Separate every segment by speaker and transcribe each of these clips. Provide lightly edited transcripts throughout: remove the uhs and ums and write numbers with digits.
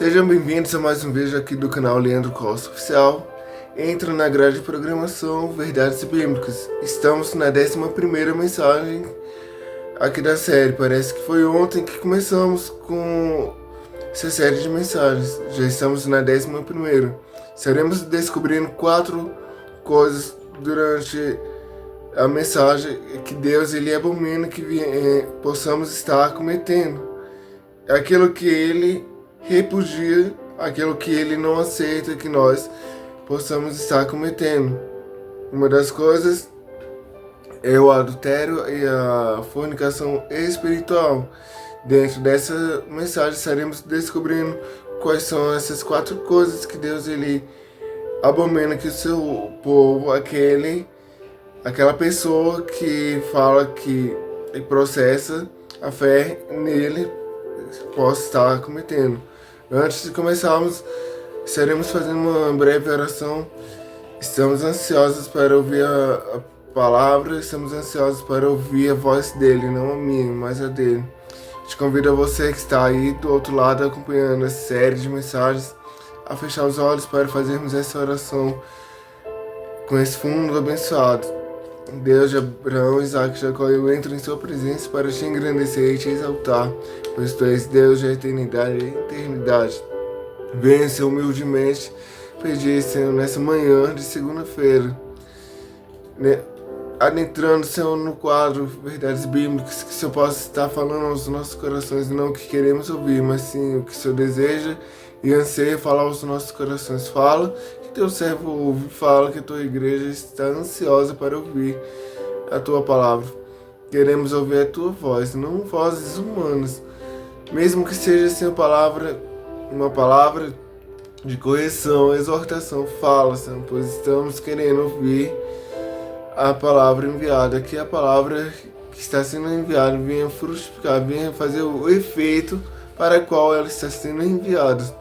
Speaker 1: Sejam bem-vindos a mais um vídeo aqui do canal Leandro Costa Oficial. Entra na grade de programação Verdades Bíblicas. Estamos na 11ª mensagem aqui da série. Parece que foi ontem que começamos com essa série de mensagens. Já estamos na 11ª. Estaremos descobrindo 4 coisas durante a mensagem que Deus ele abomina que possamos estar cometendo. Aquilo que ele repudia, aquilo que ele não aceita que nós possamos estar cometendo. Uma das coisas é o adultério e a fornicação espiritual. Dentro dessa mensagem estaremos descobrindo quais são essas 4 coisas que Deus ele abomina que o seu povo, aquela pessoa que fala que e processa a fé nele, possa estar cometendo. Antes de começarmos, estaremos fazendo uma breve oração. Estamos ansiosos para ouvir a palavra, estamos ansiosos para ouvir a voz dele, não a minha, mas a dele. Te convido a você que está aí do outro lado acompanhando essa série de mensagens a fechar os olhos para fazermos essa oração com esse fundo abençoado. Deus de Abraão, Isaac e Jacó, eu entro em sua presença para te engrandecer e te exaltar, pois tu és Deus de eternidade e eternidade. Venha, Senhor, humildemente pedir, Senhor, nessa manhã de segunda-feira, adentrando, Senhor, no quadro Verdades Bíblicas, que o Senhor possa estar falando aos nossos corações, não o que queremos ouvir, mas sim o que o Senhor deseja e anseia falar aos nossos corações. Fala que teu servo ouve, fala que a tua igreja está ansiosa para ouvir a tua palavra. Queremos ouvir a tua voz, não vozes humanas, mesmo que seja assim uma palavra de correção, exortação. Fala, Senhor, pois estamos querendo ouvir a palavra enviada, que a palavra que está sendo enviada venha frutificar, venha fazer o efeito para o qual ela está sendo enviada.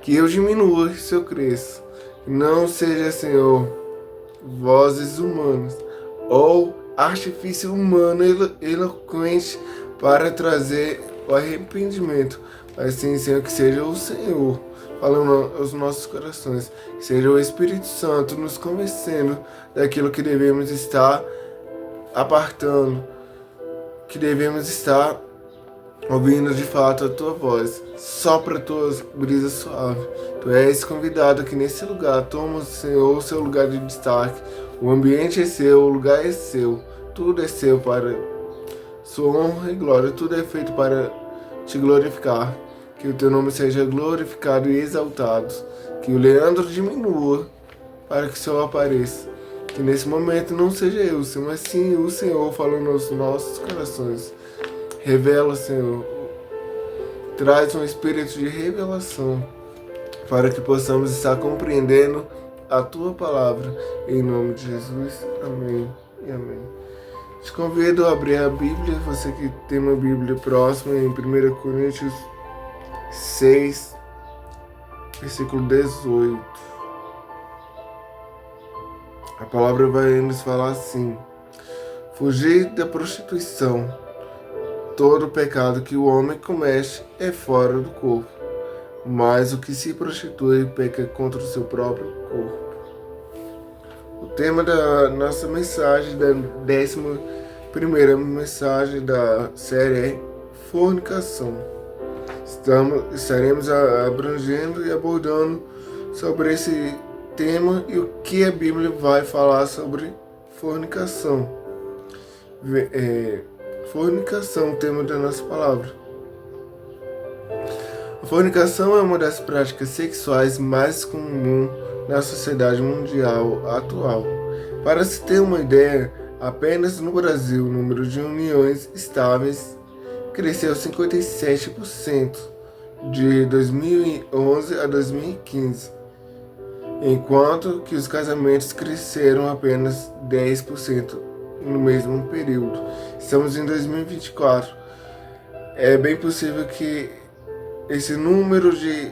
Speaker 1: Que eu diminua, que eu cresça. Não seja, Senhor, vozes humanas ou artifício humano eloquente para trazer o arrependimento, mas sim, Senhor, que seja o Senhor falando aos nossos corações, que seja o Espírito Santo nos convencendo daquilo que devemos estar apartando, que devemos estar ouvindo de fato a tua voz. Sopra a tua brisa suave. Tu és convidado aqui nesse lugar. Toma, Senhor, o seu lugar de destaque. O ambiente é seu, o lugar é seu. Tudo é seu para sua honra e glória. Tudo é feito para te glorificar. Que o teu nome seja glorificado e exaltado. Que o Leandro diminua para que o Senhor apareça. Que nesse momento não seja eu, Senhor, mas sim o Senhor falando aos nossos corações. Revela, Senhor, traz um espírito de revelação para que possamos estar compreendendo a Tua palavra. Em nome de Jesus, amém e amém. Te convido a abrir a Bíblia, você que tem uma Bíblia próxima, em 1 Coríntios 6, versículo 18. A palavra vai nos falar assim: fugir da prostituição. Todo pecado que o homem comete é fora do corpo, mas o que se prostitui peca contra o seu próprio corpo. O tema da nossa mensagem, da 11ª mensagem da série é fornicação. Estaremos abrangendo e abordando sobre esse tema e o que a Bíblia vai falar sobre fornicação. Fornicação, o tema da nossa palavra. A fornicação é uma das práticas sexuais mais comuns na sociedade mundial atual. Para se ter uma ideia, apenas no Brasil o número de uniões estáveis cresceu 57% de 2011 a 2015, enquanto que os casamentos cresceram apenas 10% no mesmo período. Estamos em 2024. É bem possível que esse número de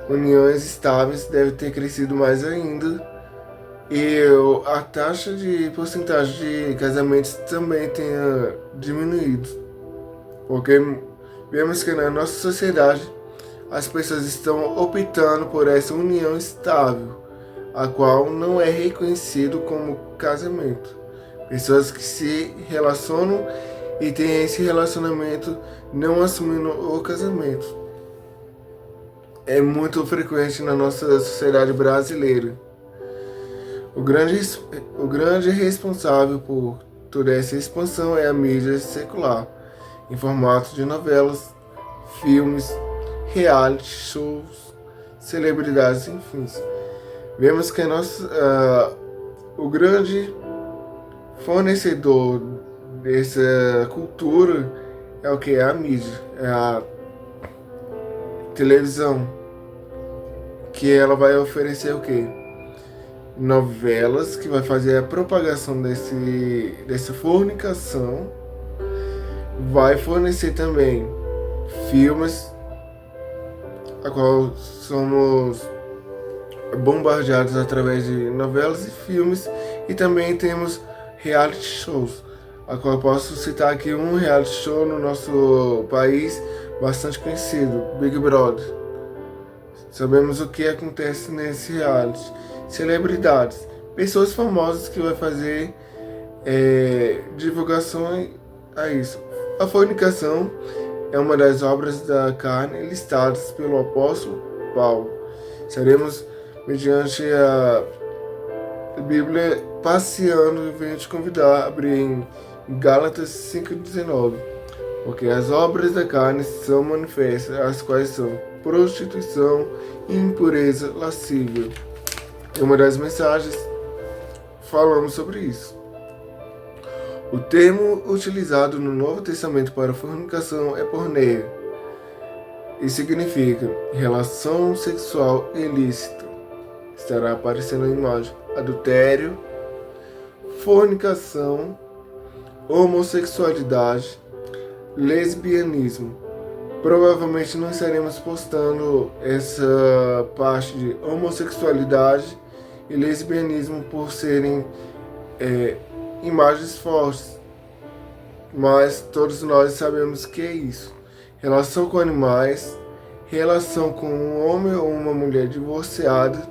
Speaker 1: uniões estáveis deve ter crescido mais ainda. E a taxa de porcentagem de casamentos também tenha diminuído. Porque vemos que na nossa sociedade as pessoas estão optando por essa união estável, a qual não é reconhecido como casamento. Pessoas que se relacionam e têm esse relacionamento não assumindo o casamento. É muito frequente na nossa sociedade brasileira. O grande responsável por toda essa expansão é a mídia secular, em formato de novelas, filmes, reality shows, celebridades, enfim. Vemos que o grande fornecedor dessa cultura é o que? É a mídia, é a televisão, que ela vai oferecer o que? Novelas, que vai fazer a propagação dessa fornicação, vai fornecer também filmes, a qual somos bombardeados através de novelas e filmes, e também temos reality shows, a qual eu posso citar aqui um reality show no nosso país bastante conhecido, Big Brother. Sabemos o que acontece nesse reality. Celebridades, pessoas famosas que vai fazer divulgação a isso. A fornicação é uma das obras da carne listadas pelo apóstolo Paulo. Estaremos, mediante a Bíblia, passeando, e venho te convidar a abrir em Gálatas 5,19. Porque as obras da carne são manifestas, as quais são prostituição, impureza, lascívia. Em uma das mensagens falamos sobre isso. O termo utilizado no Novo Testamento para fornicação é porneia, e significa relação sexual ilícita. Estará aparecendo a imagem: adultério, fornicação, homossexualidade, lesbianismo. Provavelmente não estaremos postando essa parte de homossexualidade e lesbianismo por serem imagens fortes, mas todos nós sabemos que é isso. Relação com animais, relação com um homem ou uma mulher divorciada,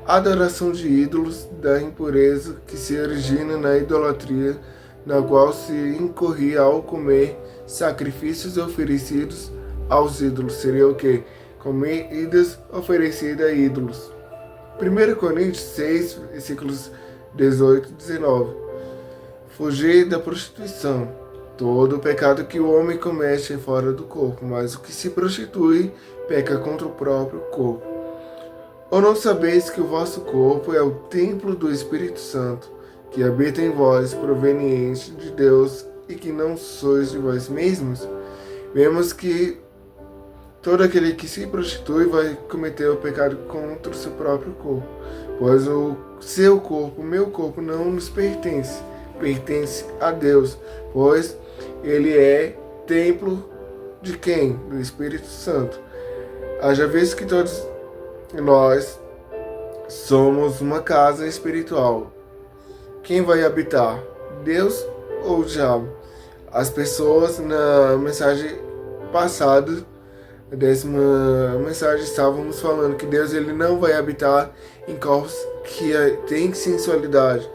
Speaker 1: adoração de ídolos, da impureza que se origina na idolatria, na qual se incorria ao comer sacrifícios oferecidos aos ídolos. Seria o que? Comidas oferecidas a ídolos. 1 Coríntios 6, versículos 18 e 19. Fugir da prostituição. Todo pecado que o homem comete é fora do corpo, mas o que se prostitui peca contra o próprio corpo. Ou não sabeis que o vosso corpo é o templo do Espírito Santo, que habita em vós, proveniente de Deus, e que não sois de vós mesmos? Vemos que todo aquele que se prostitui vai cometer o pecado contra o seu próprio corpo, pois o seu corpo, o meu corpo, não nos pertence, pertence a Deus, pois ele é templo de quem? Do Espírito Santo. Haja visto que todos nós somos uma casa espiritual. Quem vai habitar? Deus ou o diabo? As pessoas na mensagem passada, a 10ª mensagem, estávamos falando que Deus ele não vai habitar em corpos que têm sensualidade.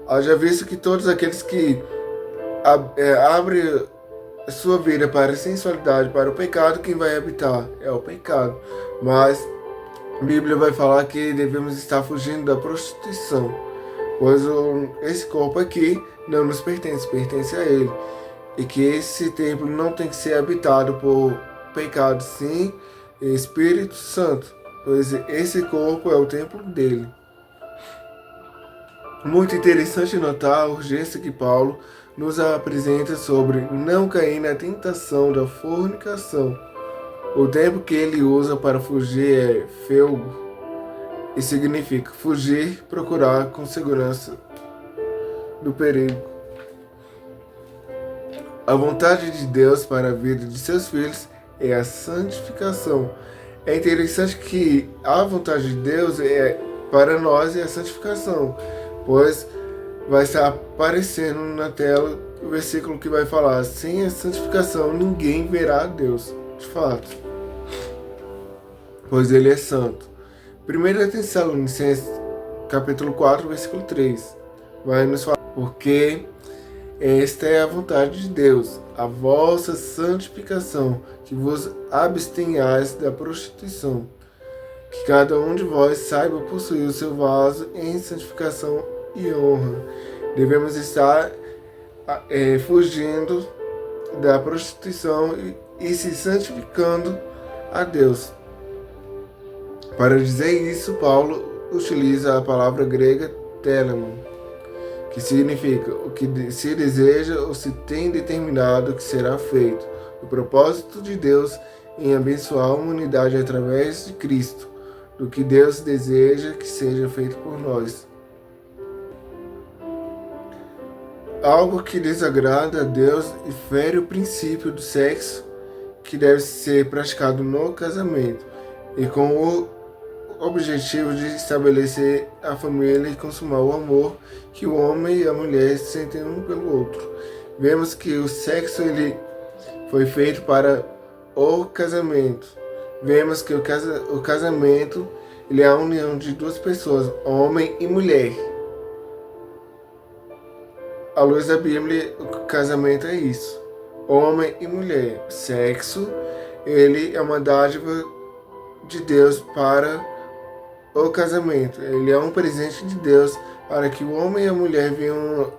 Speaker 1: Haja visto que todos aqueles que abrem a sua vida para a sensualidade, para o pecado, quem vai habitar é o pecado. Mas a Bíblia vai falar que devemos estar fugindo da prostituição, pois esse corpo aqui não nos pertence, pertence a Ele. E que esse templo não tem que ser habitado por pecado, sim, Espírito Santo, pois esse corpo é o templo dele. Muito interessante notar a urgência que Paulo nos apresenta sobre não cair na tentação da fornicação. O termo que ele usa para fugir é feugo, e significa fugir, procurar com segurança do perigo. A vontade de Deus para a vida de seus filhos é a santificação. É interessante que a vontade de Deus para nós é a santificação, pois vai estar aparecendo na tela o versículo que vai falar: sem a santificação ninguém verá a Deus. De fato, pois ele é santo. 1 Tessalonicenses, capítulo 4, versículo 3, vai nos falar, porque esta é a vontade de Deus, a vossa santificação, que vos abstenhais da prostituição, que cada um de vós saiba possuir o seu vaso em santificação e honra. Devemos estar fugindo da prostituição e se santificando a Deus. Para dizer isso, Paulo utiliza a palavra grega telemon, que significa o que se deseja ou se tem determinado que será feito. O propósito de Deus em abençoar a humanidade através de Cristo, do que Deus deseja que seja feito por nós. Algo que desagrada a Deus e fere o princípio do sexo que deve ser praticado no casamento, e com o objetivo de estabelecer a família e consumar o amor que o homem e a mulher sentem um pelo outro. Vemos que o sexo ele foi feito para o casamento. Vemos que o casamento ele é a união de duas pessoas, homem e mulher. À luz da Bíblia, o casamento é isso, homem e mulher. Sexo, ele é uma dádiva de Deus para o casamento. Ele é um presente de Deus para que o homem e a mulher venham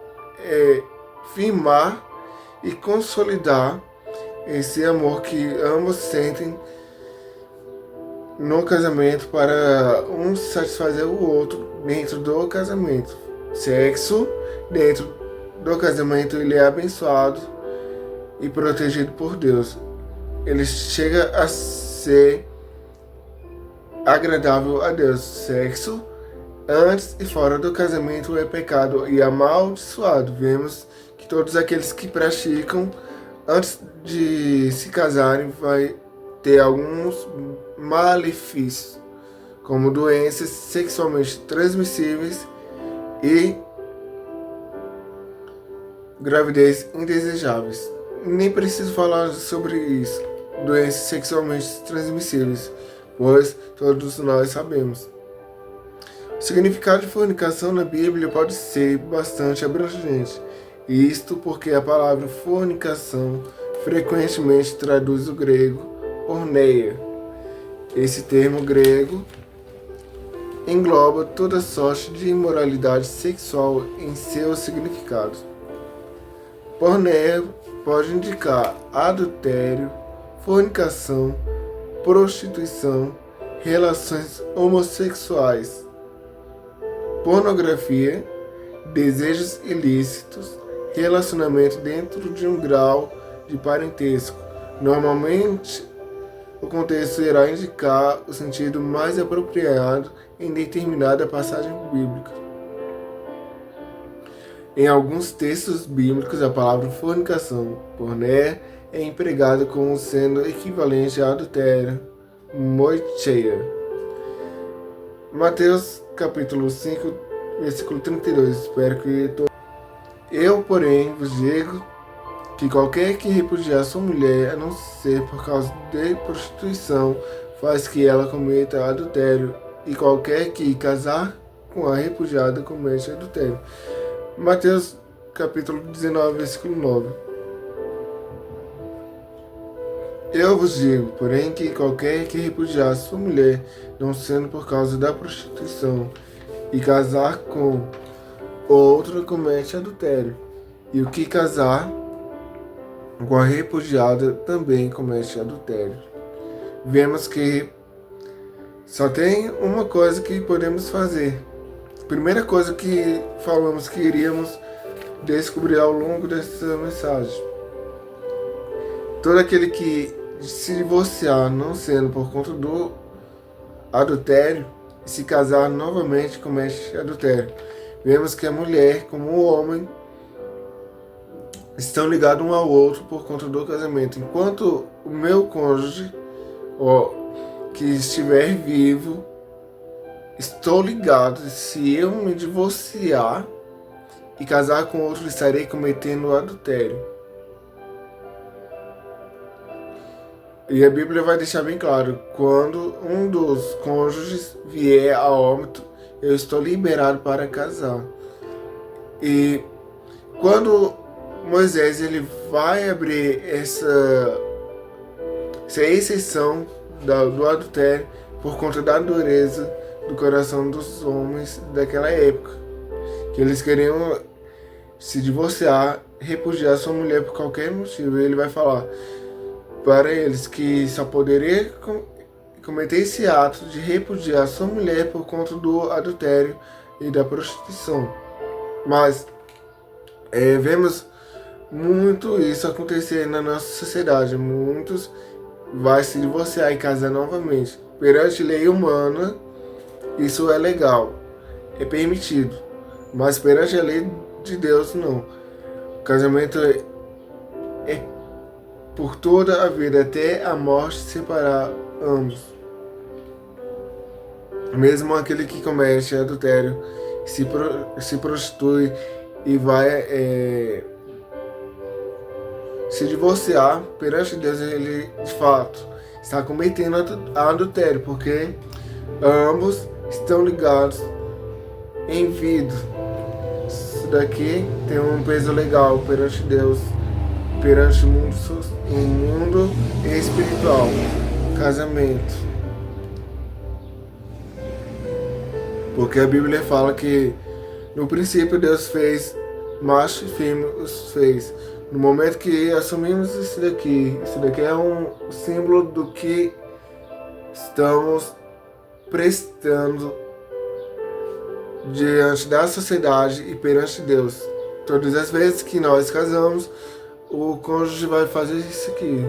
Speaker 1: firmar e consolidar esse amor que ambos sentem no casamento, para um satisfazer o outro dentro do casamento. Sexo dentro do casamento ele é abençoado e protegido por Deus. Ele chega a ser agradável a Deus. Sexo antes e fora do casamento é pecado e amaldiçoado. Vemos que todos aqueles que praticam antes de se casarem vai ter alguns malefícios, como doenças sexualmente transmissíveis e gravidez indesejáveis. Nem preciso falar sobre isso, doenças sexualmente transmissíveis, pois todos nós sabemos. O significado de fornicação na Bíblia pode ser bastante abrangente, isto porque a palavra fornicação frequentemente traduz o grego porneia. Esse termo grego engloba toda sorte de imoralidade sexual em seu significado. Porneia pode indicar adultério, fornicação, prostituição, relações homossexuais, pornografia, desejos ilícitos, relacionamento dentro de um grau de parentesco. Normalmente, o contexto irá indicar o sentido mais apropriado em determinada passagem bíblica. Em alguns textos bíblicos, a palavra fornicação, porné, é empregada como sendo equivalente a adultério, moicheia. Mateus capítulo 5, versículo 32. Espero que eu, porém, vos digo que qualquer que repudiar sua mulher, a não ser por causa de prostituição, faz que ela cometa adultério, e qualquer que casar com a repudiada comete adultério. Mateus capítulo 19, versículo 9. Eu vos digo, porém, que qualquer que repudiar sua mulher, não sendo por causa da prostituição, e casar com outra, comete adultério. E o que casar com a repudiada também comete adultério. Vemos que só tem uma coisa que podemos fazer. Primeira coisa que falamos que iríamos descobrir ao longo dessa mensagem: todo aquele que se divorciar não sendo por conta do adultério e se casar novamente comete adultério. Vemos que a mulher como o homem estão ligados um ao outro por conta do casamento. Enquanto o meu cônjuge que estiver vivo, estou ligado. Se eu me divorciar e casar com outro, estarei cometendo adultério. E a Bíblia vai deixar bem claro, quando um dos cônjuges vier a óbito, eu estou liberado para casar. E quando Moisés ele vai abrir essa exceção do adultério por conta da dureza do coração dos homens daquela época, que eles queriam se divorciar, repudiar sua mulher por qualquer motivo. Ele vai falar para eles que só poderia cometer esse ato de repudiar sua mulher por conta do adultério e da prostituição. Mas vemos muito isso acontecer na nossa sociedade. Muitos vai se divorciar e casar novamente. Perante lei humana, isso é legal, é permitido. Mas perante a lei de Deus, não. O casamento é por toda a vida, até a morte separar ambos. Mesmo aquele que comete adultério, se prostitui e vai se divorciar, perante Deus ele de fato está cometendo adultério, porque ambos estão ligados em vida. Isso daqui tem um peso legal perante Deus, perante o mundo espiritual. Casamento. Porque a Bíblia fala que no princípio Deus fez macho e fêmea, os fez. No momento que assumimos isso daqui é um símbolo do que estamos prestando diante da sociedade e perante Deus. Todas as vezes que nós casamos, o cônjuge vai fazer isso aqui.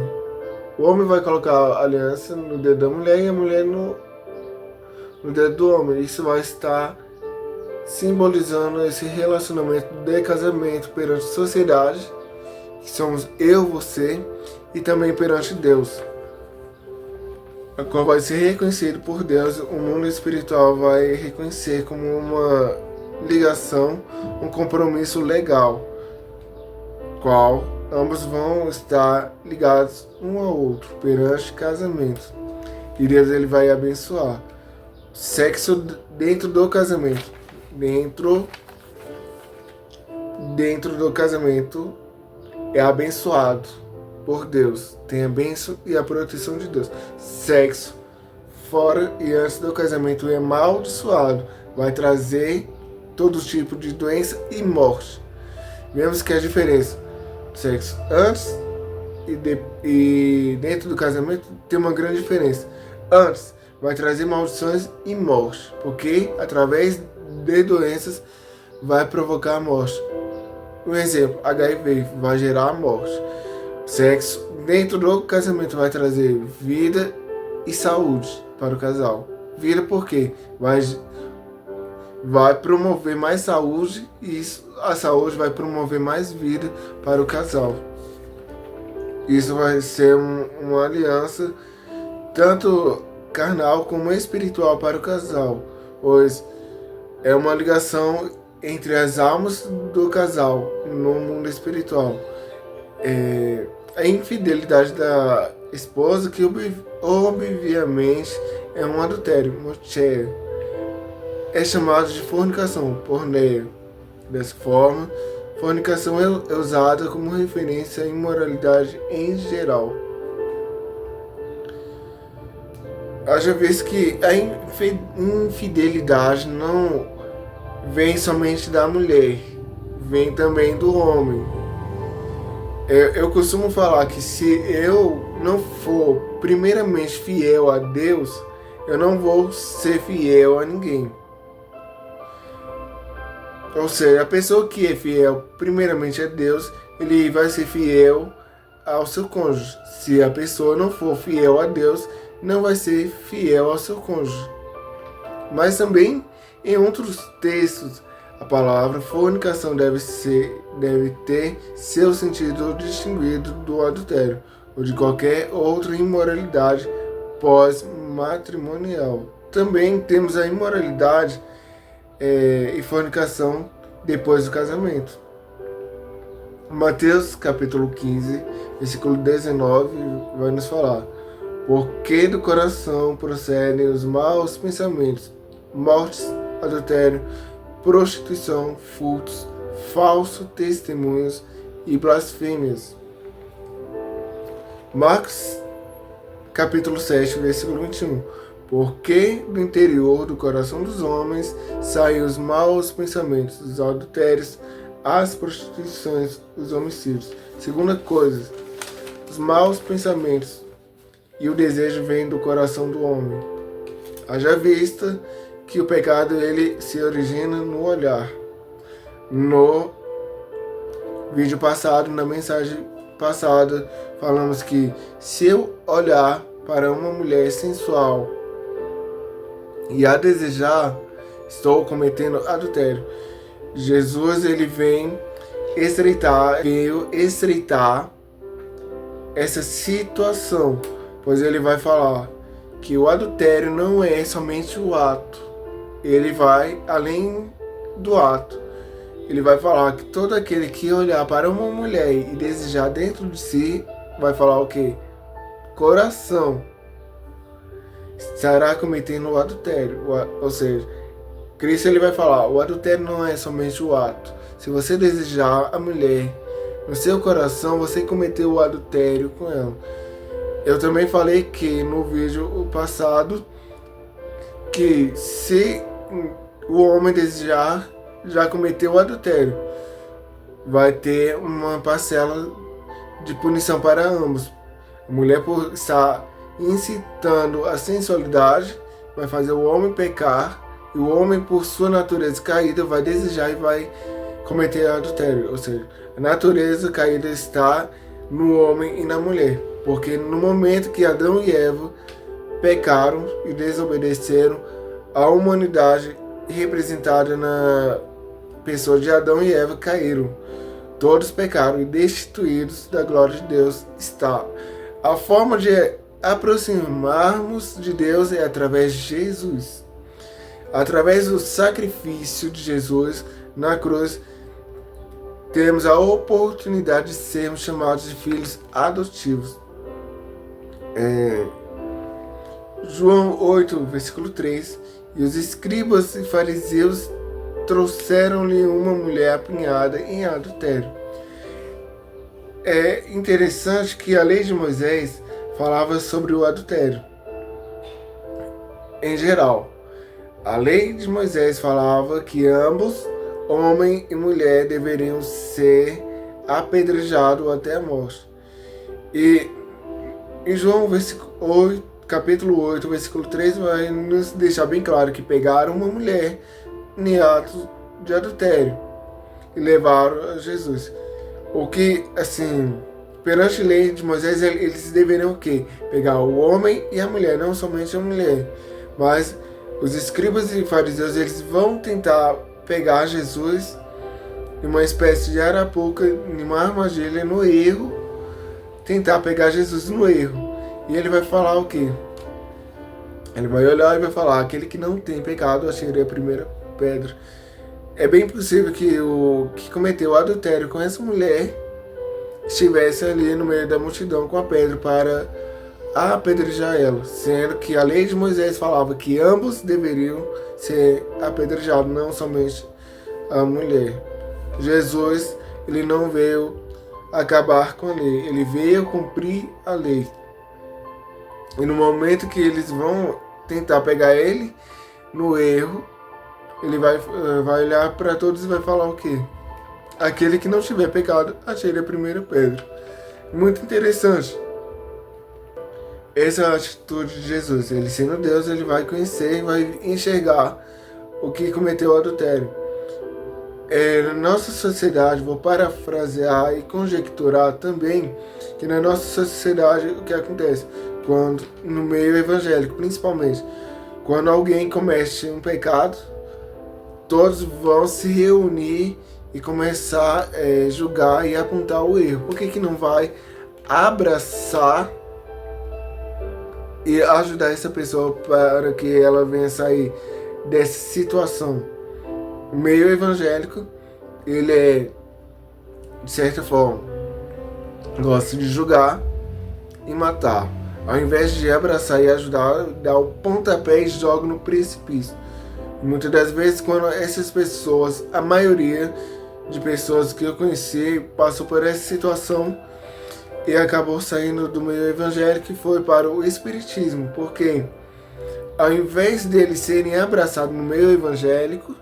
Speaker 1: O homem vai colocar a aliança no dedo da mulher e a mulher no dedo do homem. Isso vai estar simbolizando esse relacionamento de casamento perante a sociedade, que somos eu, você, e também perante Deus, a qual vai ser reconhecido por Deus. O mundo espiritual vai reconhecer como uma ligação, um compromisso legal, qual ambos vão estar ligados um ao outro perante casamento. E Deus ele vai abençoar. Sexo dentro do casamento. Dentro do casamento é abençoado por Deus. Tem a bênção e a proteção de Deus. Sexo fora e antes do casamento é amaldiçoado. Vai trazer todo tipo de doença e morte. Vemos que a diferença sexo antes e dentro do casamento tem uma grande diferença. Antes vai trazer maldições e morte, porque através de doenças vai provocar a morte. Um exemplo, HIV vai gerar a morte. Sexo dentro do casamento vai trazer vida e saúde para o casal. Vida porque vai promover mais saúde e a saúde vai promover mais vida para o casal. Isso vai ser uma aliança tanto carnal como espiritual para o casal, pois é uma ligação entre as almas do casal no mundo espiritual. A infidelidade da esposa, que obviamente é um adultério, mocheia, é chamado de fornicação, porneia. Dessa forma, fornicação é usada como referência à imoralidade em geral. Haja vez que a infidelidade não vem somente da mulher, vem também do homem. Eu costumo falar que se eu não for primeiramente fiel a Deus, eu não vou ser fiel a ninguém. Ou seja, a pessoa que é fiel primeiramente a Deus, ele vai ser fiel ao seu cônjuge. Se a pessoa não for fiel a Deus, não vai ser fiel ao seu cônjuge. Mas também em outros textos, a palavra fornicação deve ter seu sentido distinguido do adultério ou de qualquer outra imoralidade pós-matrimonial. Também temos a imoralidade e fornicação depois do casamento. Mateus capítulo 15, versículo 19 vai nos falar: Porque do coração procedem os maus pensamentos, mortes, adultério, prostituição, furtos, falsos testemunhos e blasfêmias. Marcos, capítulo 7, versículo 21. Porque do interior do coração dos homens saem os maus pensamentos, os adultérios, as prostituições, os homicídios. Segunda coisa, os maus pensamentos e o desejo vêm do coração do homem. Haja vista que o pecado ele se origina no olhar. No vídeo passado, na mensagem passada, falamos que se eu olhar para uma mulher sensual e a desejar, estou cometendo adultério. Jesus ele veio estreitar essa situação, pois ele vai falar que o adultério não é somente o ato, ele vai além do ato. Ele vai falar que todo aquele que olhar para uma mulher e desejar dentro de si, vai falar o quê? Coração. Estará cometendo o adultério. Ou seja, Cristo ele vai falar, o adultério não é somente o ato. Se você desejar a mulher no seu coração, você cometeu o adultério com ela. Eu também falei que no vídeo passado, que se o homem desejar, já cometeu o adultério, vai ter uma parcela de punição para ambos. A mulher, por estar incitando a sensualidade, vai fazer o homem pecar, e o homem, por sua natureza caída, vai desejar e vai cometer adultério. Ou seja, a natureza caída está no homem e na mulher, porque no momento que Adão e Eva pecaram e desobedeceram, a humanidade representada na pessoa de Adão e Eva caíram. Todos pecaram e destituídos da glória de Deus está. A forma de aproximarmos de Deus é através de Jesus. Através do sacrifício de Jesus na cruz, temos a oportunidade de sermos chamados de filhos adotivos. João 8, versículo 3. E os escribas e fariseus trouxeram-lhe uma mulher apinhada em adultério. É interessante que a lei de Moisés falava sobre o adultério. Em geral, a lei de Moisés falava que ambos, homem e mulher, deveriam ser apedrejados até a morte. E em João capítulo 8, versículo 3, vai nos deixar bem claro que pegaram uma mulher em ato de adultério e levaram a Jesus. O que, assim, perante a lei de Moisés, eles deveriam o quê? Pegar o homem e a mulher, não somente a mulher. Mas os escribas e fariseus, eles vão tentar pegar Jesus em uma espécie de arapuca, em uma armadilha, no erro, tentar pegar Jesus no erro. E ele vai falar o quê? Ele vai olhar e vai falar, aquele que não tem pecado, atire a primeira pedra. É bem possível que o que cometeu o adultério com essa mulher estivesse ali no meio da multidão com a pedra para apedrejar ela, sendo que a lei de Moisés falava que ambos deveriam ser apedrejados, não somente a mulher. Jesus, ele não veio acabar com a lei, ele veio cumprir a lei. E no momento que eles vão tentar pegar ele no erro, ele vai olhar para todos e vai falar o quê? Aquele que não tiver pecado, atire a primeira pedra. Muito interessante. Essa é a atitude de Jesus. Ele, sendo Deus, ele vai conhecer e vai enxergar o que cometeu o adultério. Na nossa sociedade, vou parafrasear e conjecturar também que na nossa sociedade o que acontece? Quando, no meio evangélico, principalmente, quando alguém comete um pecado, todos vão se reunir e começar a julgar e apontar o erro. Por que não vai abraçar e ajudar essa pessoa para que ela venha sair dessa situação? O meio evangélico, ele é, de certa forma, gosta de julgar e matar. Ao invés de abraçar e ajudar, dá o pontapé e joga no precipício. E muitas das vezes, quando essas pessoas, a maioria de pessoas que eu conheci, passou por essa situação e acabou saindo do meio evangélico e foi para o espiritismo, porque ao invés deles serem abraçados no meio evangélico,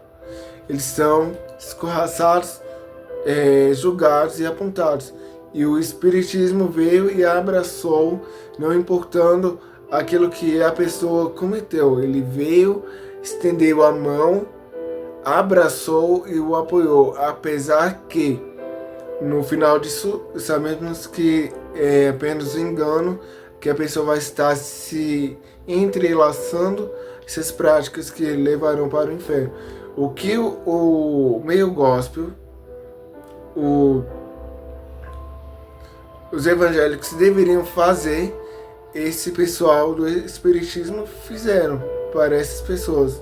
Speaker 1: eles são escorraçados, julgados e apontados. E o espiritismo veio e abraçou, não importando aquilo que a pessoa cometeu. Ele veio, estendeu a mão, abraçou e o apoiou, apesar que no final disso sabemos que é apenas um engano, que a pessoa vai estar se entrelaçando essas práticas que levarão para o inferno. O que o meio gospel, os evangélicos deveriam fazer, esse pessoal do espiritismo fizeram para essas pessoas.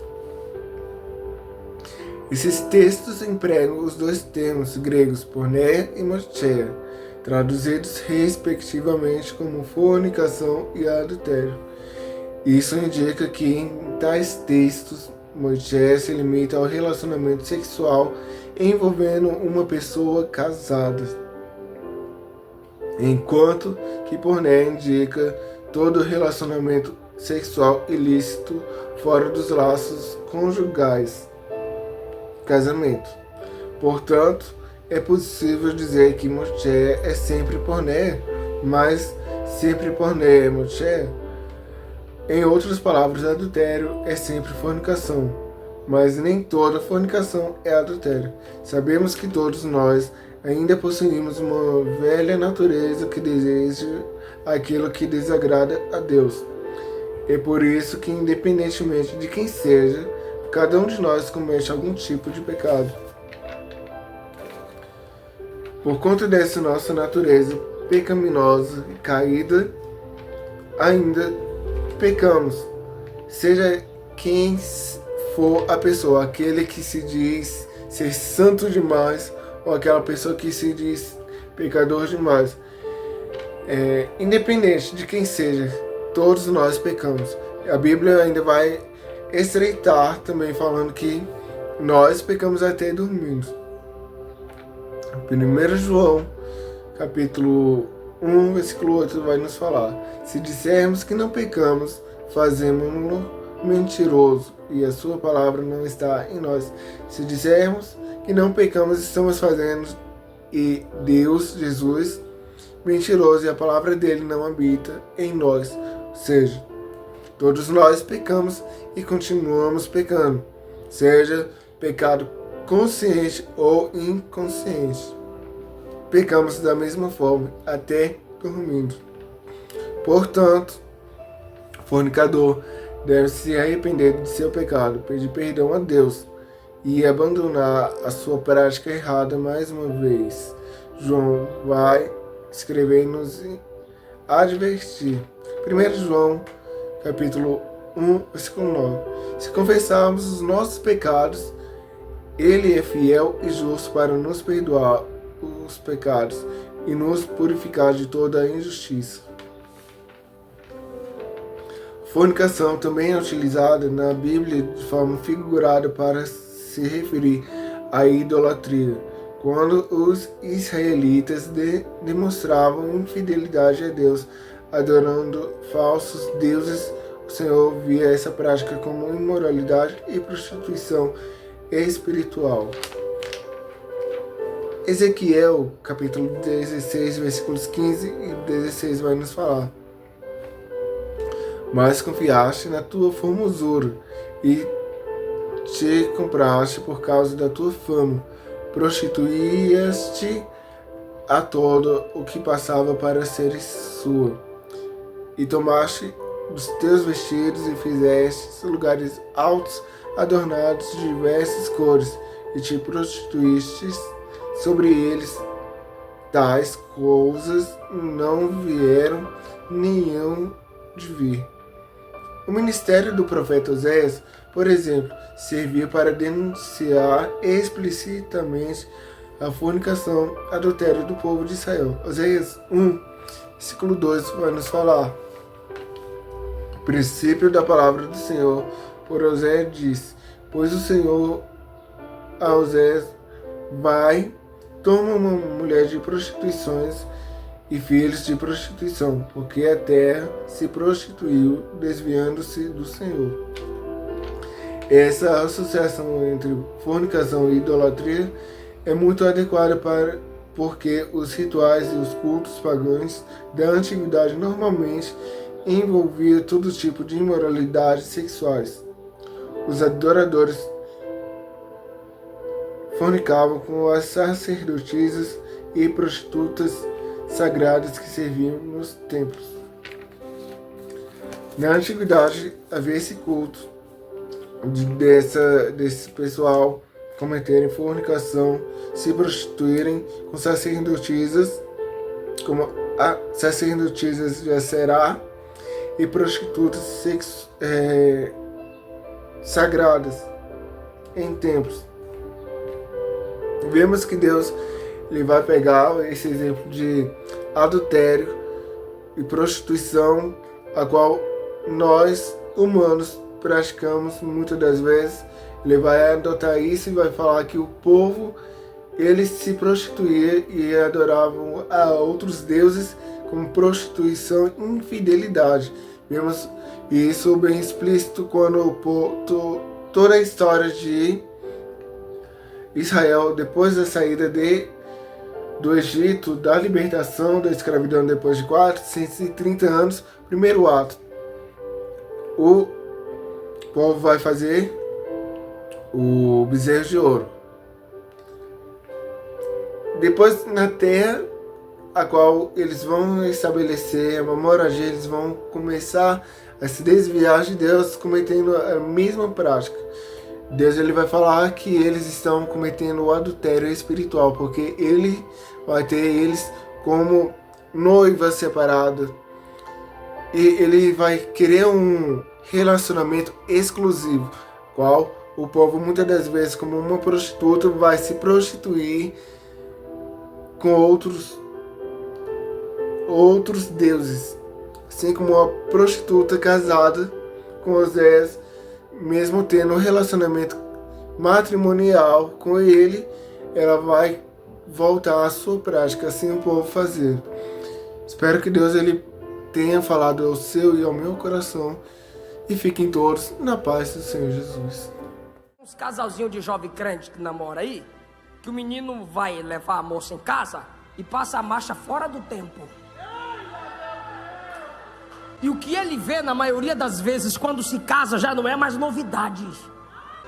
Speaker 1: Esses textos empregam os dois termos gregos porneia e moscheia, traduzidos respectivamente como fornicação e adultério. Isso indica que em tais textos, moscheia se limita ao relacionamento sexual envolvendo uma pessoa casada, enquanto que porneia indica todo relacionamento sexual ilícito fora dos laços conjugais, casamento. Portanto, é possível dizer que moscheia é sempre porneia, mas sempre porneia é moscheia? Em outras palavras, adultério é sempre fornicação, mas nem toda fornicação é adultério. Sabemos que todos nós ainda possuímos uma velha natureza que deseja aquilo que desagrada a Deus. É por isso que, independentemente de quem seja, cada um de nós comete algum tipo de pecado. Por conta dessa nossa natureza pecaminosa e caída, ainda pecamos. Seja quem for a pessoa, aquele que se diz ser santo demais ou aquela pessoa que se diz pecador demais. Independente de quem seja, todos nós pecamos. A Bíblia ainda vai estreitar também falando que nós pecamos até dormindo. 1 João, capítulo 1, versículo 8 vai nos falar: se dissermos que não pecamos, fazemos-no mentiroso e a sua palavra não está em nós. Se dissermos que não pecamos, estamos fazendo e Deus, Jesus, mentiroso e a palavra dele não habita em nós. Ou seja, todos nós pecamos e continuamos pecando, seja pecado consciente ou inconsciente. Pecamos da mesma forma, até dormindo. Portanto, o fornicador deve se arrepender de seu pecado, pedir perdão a Deus e abandonar a sua prática errada mais uma vez. João vai escrever e nos advertir. 1 João, capítulo 1, versículo 9. Se confessarmos os nossos pecados, Ele é fiel e justo para nos perdoar os pecados e nos purificar de toda a injustiça. Fornicação também é utilizada na Bíblia de forma figurada para se referir à idolatria. Quando os israelitas demonstravam infidelidade a Deus, adorando falsos deuses, o Senhor via essa prática como imoralidade e prostituição espiritual. Ezequiel, capítulo 16, versículos 15 e 16 vai nos falar: mas confiaste na tua formosura e te compraste por causa da tua fama, prostituías-te a todo o que passava para ser sua, e tomaste os teus vestidos e fizeste lugares altos adornados de diversas cores, e te prostituíste sobre eles. Tais coisas não vieram nenhum de vir. O ministério do profeta Oséias, por exemplo, servia para denunciar explicitamente a fornicação, adultério do povo de Israel. Oséias 1, versículo 2 vai nos falar: Princípio da palavra do Senhor, por Oséias disse: pois o Senhor a Oséias: vai, toma uma mulher de prostituições e filhos de prostituição, porque a terra se prostituiu, desviando-se do Senhor. Essa associação entre fornicação e idolatria é muito adequada porque os rituais e os cultos pagãos da antiguidade normalmente envolviam todo tipo de imoralidades sexuais. Os adoradores fornicavam com as sacerdotisas e prostitutas sagradas que serviam nos templos. Na antiguidade havia esse culto desse pessoal cometerem fornicação, se prostituírem com sacerdotisas, como a sacerdotisa de Aserá, e prostitutas sagradas em templos. Vemos que Deus ele vai pegar esse exemplo de adultério e prostituição, a qual nós humanos praticamos muitas das vezes. Ele vai adotar isso e vai falar que o povo ele se prostituía e adoravam a outros deuses como prostituição e infidelidade. Vemos isso bem explícito quando toda a história de Israel, depois da saída do Egito, da libertação da escravidão depois de 430 anos, primeiro ato, o povo vai fazer o bezerro de ouro. Depois, na terra a qual eles vão estabelecer uma moradia, eles vão começar a se desviar de Deus, cometendo a mesma prática. Deus ele vai falar que eles estão cometendo o adultério espiritual, porque ele vai ter eles como noiva separada, e ele vai querer um relacionamento exclusivo, qual o povo muitas das vezes, como uma prostituta, vai se prostituir com outros deuses, assim como uma prostituta casada com Oséias, mesmo tendo um relacionamento matrimonial com ele, ela vai voltar à sua prática, assim o povo fazer. Espero que Deus ele tenha falado ao seu e ao meu coração, e fiquem todos na paz do Senhor Jesus.
Speaker 2: Uns casalzinhos de jovem crente que namora aí, que o menino vai levar a moça em casa e passa a marcha fora do tempo. E o que ele vê na maioria das vezes quando se casa já não é mais novidade.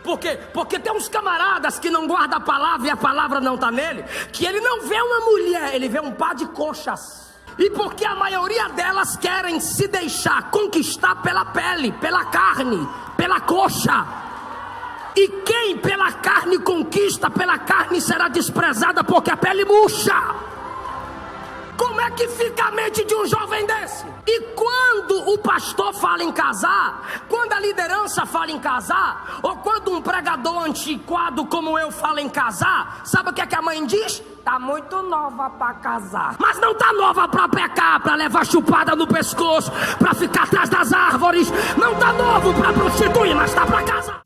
Speaker 2: Por quê? Porque tem uns camaradas que não guardam a palavra e a palavra não está nele, que ele não vê uma mulher, ele vê um par de coxas. E porque a maioria delas querem se deixar conquistar pela pele, pela carne, pela coxa. E quem pela carne conquista, pela carne será desprezada, porque a pele murcha. Como é que fica a mente de um jovem desse? E quando o pastor fala em casar, quando a liderança fala em casar, ou quando um pregador antiquado como eu fala em casar, sabe o que é que a mãe diz? Tá muito nova pra casar. Mas não tá nova pra pecar, pra levar chupada no pescoço, pra ficar atrás das árvores. Não tá novo pra prostituir, mas tá pra casar.